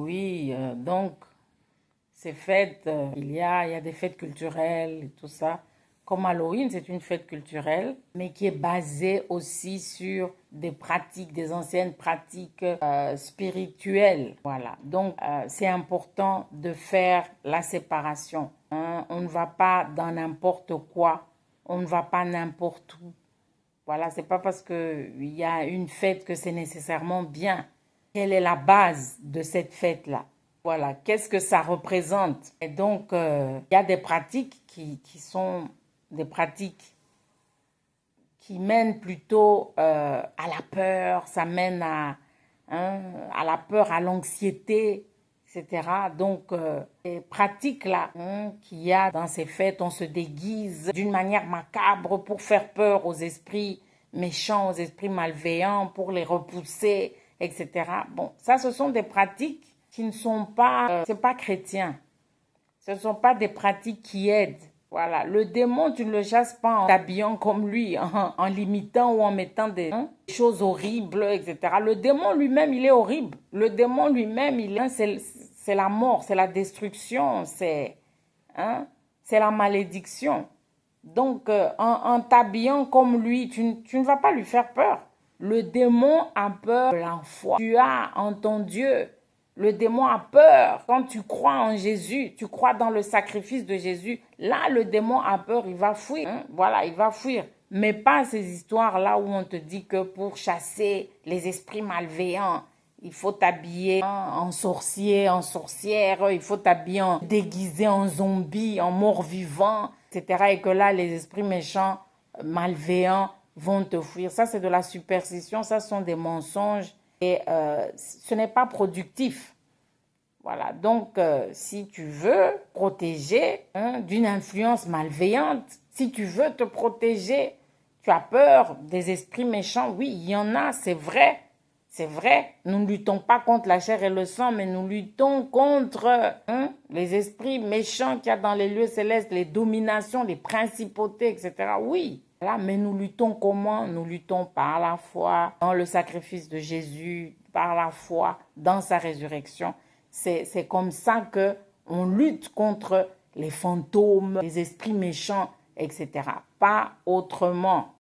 Oui, donc ces fêtes, il y a des fêtes culturelles et tout ça. Comme Halloween, c'est une fête culturelle, mais qui est basée aussi sur des pratiques, des anciennes pratiques spirituelles. Voilà. Donc, c'est important de faire la séparation, hein. On ne va pas dans n'importe quoi, on ne va pas n'importe où. Voilà, c'est pas parce qu'il y a une fête que c'est nécessairement bien. Quelle est la base de cette fête-là? Voilà, qu'est-ce que ça représente? Et donc, il y a des pratiques qui sont des pratiques qui mènent plutôt à la peur, ça mène hein, à la peur, à l'anxiété, etc. Donc, les pratiques-là qu'il y a dans ces fêtes, on se déguise d'une manière macabre pour faire peur aux esprits méchants, aux esprits malveillants, pour les repousser, etc. Bon, ça, ce sont des pratiques qui ne sont pas, c'est pas chrétien. Ce ne sont pas des pratiques qui aident. Voilà, le démon, tu ne le chasses pas en t'habillant comme lui, en l'imitant ou en mettant des choses horribles, etc. Le démon lui-même, il est horrible. Le démon lui-même, c'est la mort, c'est la destruction, hein, c'est la malédiction. Donc, en t'habillant comme lui, tu ne vas pas lui faire peur. Le démon a peur de la foi. Tu as en ton Dieu. Le démon a peur. Quand tu crois en Jésus, tu crois dans le sacrifice de Jésus, là, le démon a peur, il va fuir. Hein? Voilà, il va fuir. Mais pas ces histoires-là où on te dit que pour chasser les esprits malveillants, il faut t'habiller en sorcier, en sorcière, il faut t'habiller déguisé en zombie, en mort-vivant, etc. Et que là, les esprits méchants, malveillants, vont te fuir. Ça, c'est de la superstition, ça sont des mensonges et ce n'est pas productif. Voilà, donc si tu veux protéger d'une influence malveillante, si tu veux te protéger, tu as peur des esprits méchants, oui, il y en a, c'est vrai. C'est vrai, nous ne luttons pas contre la chair et le sang, mais nous luttons contre les esprits méchants qu'il y a dans les lieux célestes, les dominations, les principautés, etc. Oui, là, mais nous luttons comment? Nous luttons par la foi dans le sacrifice de Jésus, par la foi dans sa résurrection. C'est comme ça que on lutte contre les fantômes, les esprits méchants, etc. Pas autrement.